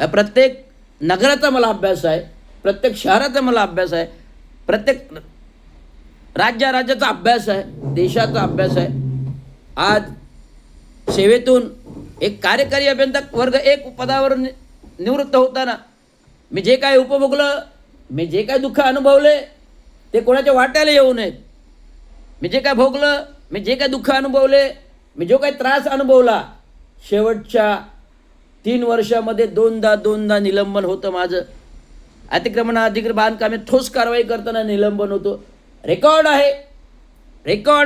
प्रत्येक नगराचा मला अभ्यास आहे, प्रत्येक शहराचा मला अभ्यास आहे, प्रत्येक राज्याचा अभ्यास आहे, देशाचा अभ्यास आहे. आज सेवेतून एक कार्यकारी अभियंता वर्ग एक पदावर निवृत्त होताना मी जे काय उपभोगलं, मी जे काय दुःख अनुभवले ते कोणाच्या वाट्याला येऊ नयेत. मी जे काय भोगलं, मी जे काय दुःख अनुभवले, मी जो काही त्रास अनुभवला, शेवटच्या 3 वर्षामध्ये दोनदा निलंबन होतं माझं. अतिक्रमण अधिकृत बांधकामे ठोस कारवाई करताना निलंबन होतं. रेकॉर्ड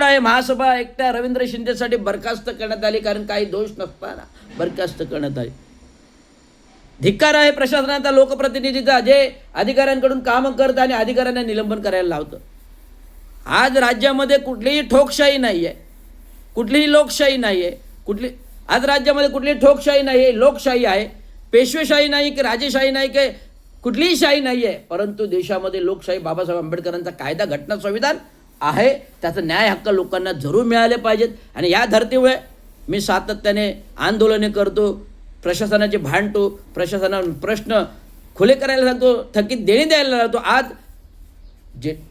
आहे. महासभा एकट्या रवींद्र शिंदेसाठी बरखास्त करण्यात आली, कारण काही दोष नसताना बरखास्त करण्यात आली. धिक्कार आहे प्रशासनाचा, लोकप्रतिनिधीचा, जे अधिकाऱ्यांकडून कामं करतं आणि अधिकाऱ्यांना निलंबन करायला लावतं. आज राज्यामध्ये कुठलीही ठोकशाही नाही आहे, कुठलीही लोकशाही नाही आहे. आज राज्यामध्ये कुठलीही ठोकशाही नाही आहे, लोकशाही आहे. पेशवेशाही नाही की राजेशाही नाही की कुठलीही शाही नाही आहे, परंतु देशामध्ये लोकशाही, बाबासाहेब आंबेडकरांचा कायदा, घटना, संविधान आहे. त्याचा न्याय हक्क लोकांना जरूर मिळाले पाहिजेत. आणि या धर्तीमुळे मी सातत्याने आंदोलने करतो, प्रशासनाचे भांडतो, प्रशासनावर प्रश्न खुले करायला सांगतो, थकीत देणी द्यायला लागतो. आज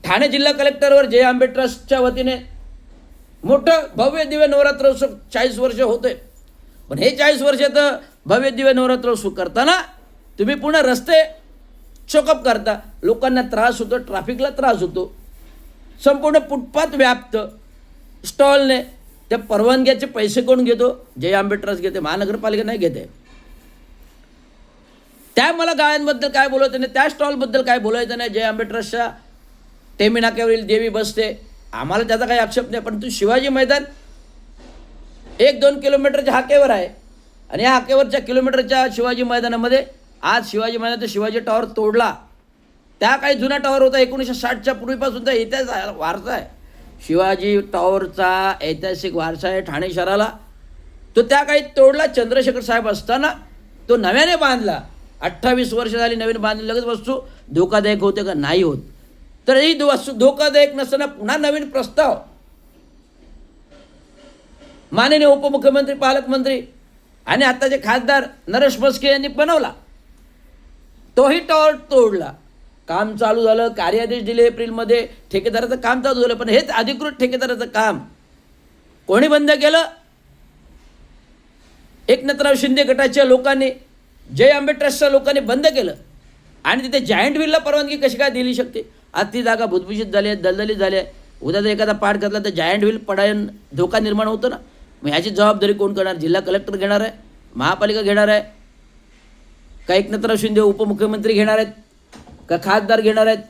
ठाणे जिल्हा कलेक्टरवर जे आंबे ट्रस्टच्या वतीने मोठं भव्य दिव्य नवरात्र उत्सव 40 वर्ष होते. पण हे 40 वर्षात भव्य दिव्य नवरात्र उत्सव करताना तुम्ही पुन्हा रस्ते चोकअप करता, लोकांना त्रास होतो, ट्रॅफिकला त्रास होतो. संपूर्ण फुटपाथ व्याप्त स्टॉलने. त्या परवानग्याचे पैसे कोण घेतो? जय आंबे ट्रस्ट घेते, महानगरपालिका नाही घेते. त्या मला गाळ्यांबद्दल काय बोलायचं नाही, त्या स्टॉलबद्दल काय बोलायचं नाही. जय आंबे ट्रस्टच्या टेमी नाक्यावरील देवी बसते, आम्हाला त्याचा काही आक्षेप नाही. पण शिवाजी मैदान 1-2 किलोमीटरच्या हाकेवर आहे, आणि या हाकेवरच्या किलोमीटरच्या शिवाजी मैदानामध्ये आज शिवाजी मैदानाचा शिवाजी टॉवर तोडला. त्या काही जुना टॉवर होता, 1960च्या पूर्वीपासूनचा इतिहास वारसा आहे. शिवाजी टॉवरचा ऐतिहासिक वारसा आहे ठाणे शहराला. तो त्या काही तोडला. चंद्रशेखर साहेब असताना तो नव्याने बांधला. 28 वर्ष झाली नवीन बांधली, लगेच वस्तू धोकादायक होते का? नाही होत. तर ही वस्तू धोकादायक नसताना पुन्हा नवीन प्रस्ताव माननीय उपमुख्यमंत्री, पालकमंत्री आणि आताचे खासदार नरेश म्हस्के यांनी बनवला. तोही टॉवर तोडला. काम चालू झालं, कार्यादेश दिले एप्रिलमध्ये, ठेकेदाराचं काम चालू झालं. पण हेच अधिकृत ठेकेदाराचं काम कोणी बंद केलं? एकनाथराव शिंदे गटाच्या लोकांनी, जय आंबे ट्रस्टच्या लोकांनी बंद केलं. आणि तिथे जायंट व्हीलला परवानगी कशी काय दिली शकते? आज ती जागा भुसभुशीत झाली आहे, दलदलीत झाली आहे. उद्या जर एखादा पाठ घातला तर जायंट व्हील पडायला धोका निर्माण होतो ना. मग ह्याची जबाबदारी कोण करणार? जिल्हा कलेक्टर घेणार आहे, महापालिका घेणार आहे का, एकनाथराव शिंदे उपमुख्यमंत्री घेणार आहेत का, खासदार घेणार आहेत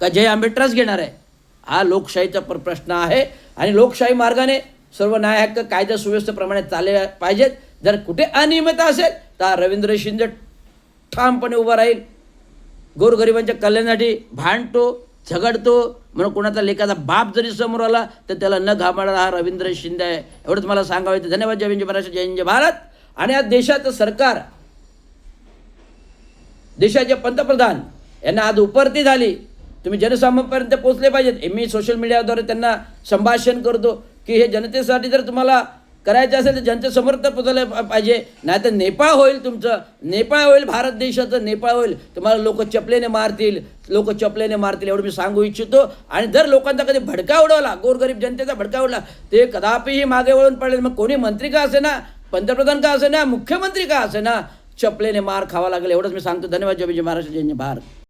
का, जय आंबे ट्रस्ट घेणार आहे? हा लोकशाहीचा प्रश्न आहे. आणि लोकशाही मार्गाने सर्व न्याय हक्क, कायदा सुव्यवस्थेप्रमाणे चालले पाहिजेत. जर कुठे अनियमितता असेल तर रवींद्र शिंदे ठामपणे उभा राहील. गोरगरिबांच्या कल्याणासाठी भांडतो, झगडतो. म्हणून कोणाचा लेखाचा बाप जरी समोर आला तर त्याला न घाबरणारा हा रवींद्र शिंदे आहे. एवढंच मला सांगावं येतं. धन्यवाद. जय हिंद, महाराष्ट्र, जय हिंद, भारत. आणि आज देशाचं सरकार, देशाचे पंतप्रधान यांना आज उपरती झाली. तुम्ही जनसामान्यापर्यंत पोहोचले पाहिजेत. मी सोशल मीडियाद्वारे त्यांना संभाषण करतो की हे जनतेसाठी जर तुम्हाला करायचं असेल तर जनतेसमोर तर पोचवलं पाहिजे, नाही तर नेपाळ होईल तुमचं. नेपाळ होईल, भारत देशाचं नेपाळ होईल. तुम्हाला लोक चपलेने मारतील, एवढं मी सांगू इच्छितो. आणि जर लोकांचा कधी भडका उडवला, गोरगरीब जनतेचा भडका उडला, ते कदापिही मागे वळून पडेल. मग कोणी मंत्री का असे ना, पंतप्रधान का असे ना, मुख्यमंत्री का असे ना, चपलेने मार खावा लागेल. एवढंच मी सांगतो. धन्यवाद. जय हिंद, महाराष्ट्र, जय हिंद, भारत.